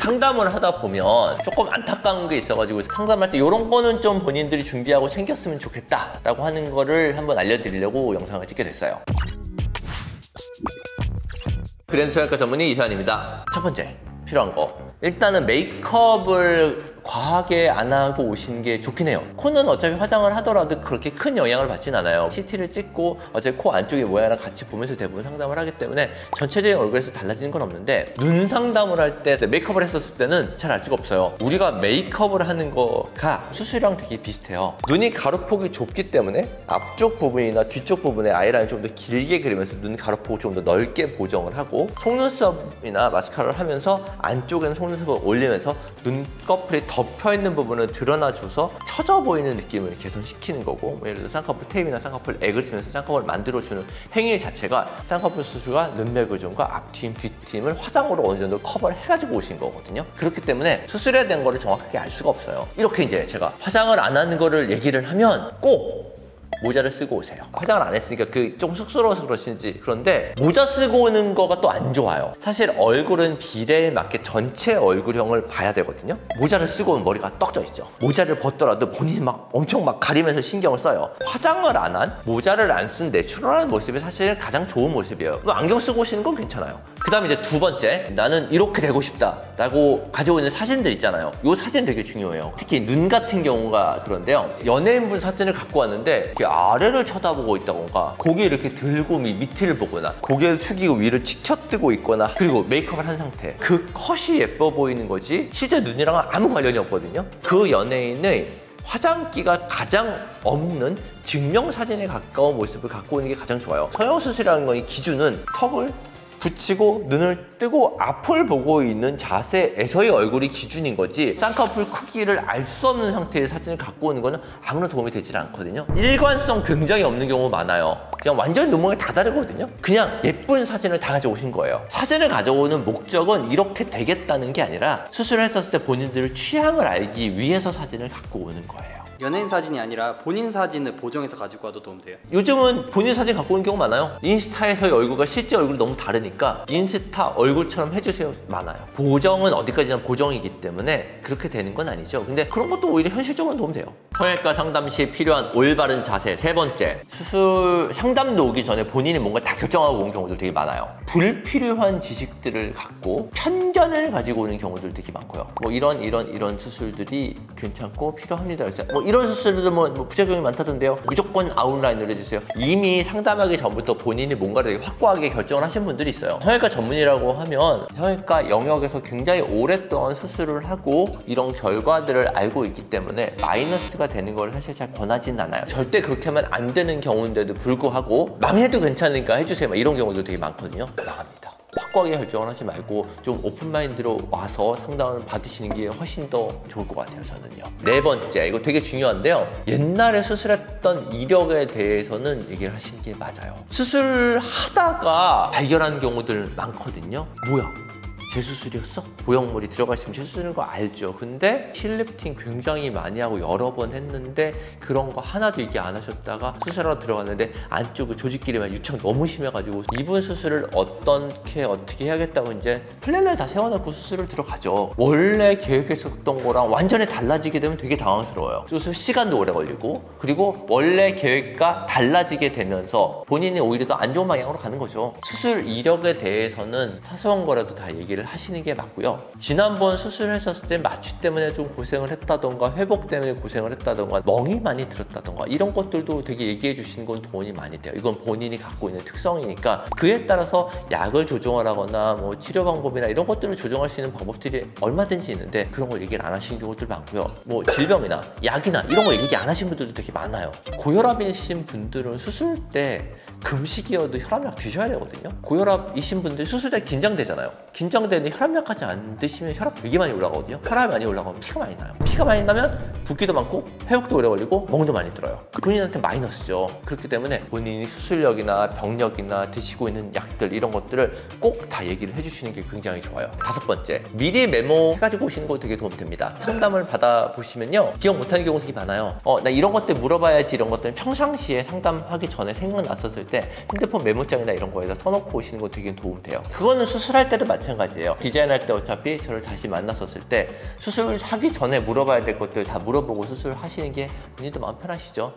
상담을 하다 보면 조금 안타까운 게 있어가지고 상담할 때 이런 거는 좀 본인들이 준비하고 챙겼으면 좋겠다 라고 하는 거를 한번 알려드리려고 영상을 찍게 됐어요. 그랜드 성형외과 전문의 이서환입니다. 첫 번째 필요한 거, 일단은 메이크업을 과하게 안 하고 오시는 게 좋긴 해요. 코는 어차피 화장을 하더라도 그렇게 큰 영향을 받진 않아요. CT를 찍고 어차피 코 안쪽의 모양이랑 같이 보면서 대부분 상담을 하기 때문에 전체적인 얼굴에서 달라지는 건 없는데, 눈 상담을 할 때 메이크업을 했었을 때는 잘 알 수가 없어요. 우리가 메이크업을 하는 거가 수술이랑 되게 비슷해요. 눈이 가로폭이 좁기 때문에 앞쪽 부분이나 뒤쪽 부분에 아이라인을 좀 더 길게 그리면서 눈 가로폭을 좀 더 넓게 보정을 하고, 속눈썹이나 마스카라를 하면서 안쪽에는 속눈썹을 올리면서 눈꺼풀이 덮여있는 부분을 드러나줘서 처져 보이는 느낌을 개선시키는 거고, 예를 들어 쌍꺼풀 테이프나 쌍꺼풀 액을 쓰면서 쌍꺼풀을 만들어주는 행위 자체가 쌍꺼풀 수술과 눈매 교정과 앞트임, 뒷트임을 화장으로 어느 정도 커버를 해가지고 오신 거거든요. 그렇기 때문에 수술해야 되는 거를 정확하게 알 수가 없어요. 이렇게 이제 제가 화장을 안 하는 거를 얘기를 하면 꼭 모자를 쓰고 오세요. 화장을 안 했으니까 좀 쑥스러워서 그러신지, 그런데 모자 쓰고 오는 거가 또 안 좋아요. 사실 얼굴은 비례에 맞게 전체 얼굴형을 봐야 되거든요. 모자를 쓰고 오면 머리가 떡져 있죠. 모자를 벗더라도 본인이 막 엄청 막 가리면서 신경을 써요. 화장을 안 한, 모자를 안 쓴 내추럴한 모습이 사실 가장 좋은 모습이에요. 안경 쓰고 오시는 건 괜찮아요. 그 다음에 이제 두 번째, 나는 이렇게 되고 싶다 라고 가지고 있는 사진들 있잖아요. 이 사진 되게 중요해요. 특히 눈 같은 경우가 그런데요, 연예인분 사진을 갖고 왔는데 아래를 쳐다보고 있다던가, 고개 이렇게 들고 밑을 보거나, 고개를 숙이고 위를 치켜뜨고 있거나, 그리고 메이크업을 한 상태, 그 컷이 예뻐 보이는 거지 실제 눈이랑은 아무 관련이 없거든요. 그 연예인의 화장기가 가장 없는 증명사진에 가까운 모습을 갖고 오는 게 가장 좋아요. 성형수술이라는 건 이 기준은 턱을 붙이고 눈을 뜨고 앞을 보고 있는 자세에서의 얼굴이 기준인 거지, 쌍꺼풀 크기를 알 수 없는 상태의 사진을 갖고 오는 거는 아무런 도움이 되질 않거든요. 일관성 굉장히 없는 경우가 많아요. 그냥 완전히 눈모양이 다 다르거든요. 그냥 예쁜 사진을 다 가져오신 거예요. 사진을 가져오는 목적은 이렇게 되겠다는 게 아니라 수술을 했었을 때 본인들의 취향을 알기 위해서 사진을 갖고 오는 거예요. 연예인 사진이 아니라 본인 사진을 보정해서 가지고 와도 도움돼요? 요즘은 본인 사진 갖고 오는 경우가 많아요. 인스타에서의 얼굴과 실제 얼굴이 너무 다르니까 인스타 얼굴처럼 해주세요 많아요. 보정은 어디까지나 보정이기 때문에 그렇게 되는 건 아니죠. 근데 그런 것도 오히려 현실적으로 도움돼요. 성형외과 상담 시 필요한 올바른 자세. 세 번째, 수술 상담도 오기 전에 본인이 뭔가 다 결정하고 온 경우도 되게 많아요. 불필요한 지식들을 갖고 편견을 가지고 오는 경우들 되게 많고요. 뭐 이런 수술들이 괜찮고 필요합니다. 그래서 이런 수술도 뭐 부작용이 많다던데요. 무조건 아웃라인을 해주세요. 이미 상담하기 전부터 본인이 뭔가를 되게 확고하게 결정을 하신 분들이 있어요. 성형외과 전문의라고 하면 성형외과 영역에서 굉장히 오랫동안 수술을 하고 이런 결과들을 알고 있기 때문에 마이너스가 되는 걸 사실 잘 권하진 않아요. 절대 그렇게 하면 안 되는 경우인데도 불구하고 망해도 괜찮으니까 해주세요 막 이런 경우도 되게 많거든요. 나갑니다. 확고하게 결정을 하지 말고 좀 오픈마인드로 와서 상담을 받으시는 게 훨씬 더 좋을 것 같아요, 저는요. 네 번째, 이거 되게 중요한데요. 옛날에 수술했던 이력에 대해서는 얘기를 하시는 게 맞아요. 수술하다가 발견하는 경우들 많거든요. 뭐야? 재수술이었어? 보형물이 들어가 있으면 재수술인 거 알죠. 근데 힐리프팅 굉장히 많이 하고 여러 번 했는데 그런 거 하나도 얘기 안 하셨다가 수술하러 들어갔는데 안쪽에 조직끼리만 유착 너무 심해가지고 이분 수술을 어떻게 해야겠다고 이제 플랜을 다 세워놓고 수술을 들어가죠. 원래 계획했었던 거랑 완전히 달라지게 되면 되게 당황스러워요. 수술 시간도 오래 걸리고, 그리고 원래 계획과 달라지게 되면서 본인이 오히려 더 안 좋은 방향으로 가는 거죠. 수술 이력에 대해서는 사소한 거라도 다 얘기를 하시는 게 맞고요. 지난번 수술했었을 때 마취 때문에 좀 고생을 했다던가 회복 때문에 고생을 했다던가 멍이 많이 들었다던가 이런 것들도 되게 얘기해 주시는 건 도움이 많이 돼요. 이건 본인이 갖고 있는 특성이니까 그에 따라서 약을 조정하거나 뭐 치료 방법이나 이런 것들을 조정할 수 있는 방법들이 얼마든지 있는데 그런 걸 얘기를 안 하시는 경우들 많고요. 뭐 질병이나 약이나 이런 거 얘기 안 하신 분들도 되게 많아요. 고혈압이신 분들은 수술 때 금식이어도 혈압약 드셔야 되거든요. 고혈압이신 분들 수술 때 긴장되잖아요. 긴장되는데 혈압약까지 안 드시면 혈압 되게 많이 올라가거든요. 혈압이 많이 올라가면 피가 많이 나요. 피가 많이 나면 붓기도 많고 회복도 오래 걸리고 멍도 많이 들어요. 본인한테 마이너스죠. 그렇기 때문에 본인이 수술력이나 병력이나 드시고 있는 약들 이런 것들을 꼭 다 얘기를 해주시는 게 굉장히 좋아요. 다섯 번째, 미리 메모해가지고 오시는 거 되게 도움이 됩니다. 상담을 받아보시면요, 기억 못하는 경우가 되게 많아요. 나 이런 것들 물어봐야지 이런 것들은 평상시에 상담하기 전에 생각났었을 때 핸드폰 메모장이나 이런 거에다 써놓고 오시는 거 되게 도움 돼요. 그거는 수술할 때도 마찬가지예요. 마찬가지예요. 디자인할 때 어차피 저를 다시 만났었을 때 수술하기 전에 물어봐야 될 것들 다 물어보고 수술하시는 게 본인도 마음 편하시죠.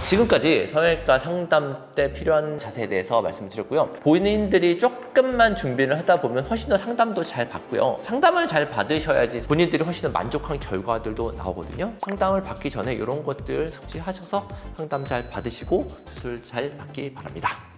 지금까지 성형외과 상담 때 필요한 자세에 대해서 말씀을 드렸고요. 본인들이 조금만 준비를 하다 보면 훨씬 더 상담도 잘 받고요. 상담을 잘 받으셔야지 본인들이 훨씬 더 만족한 결과들도 나오거든요. 상담을 받기 전에 이런 것들 숙지하셔서 상담 잘 받으시고 수술 잘 받기 바랍니다.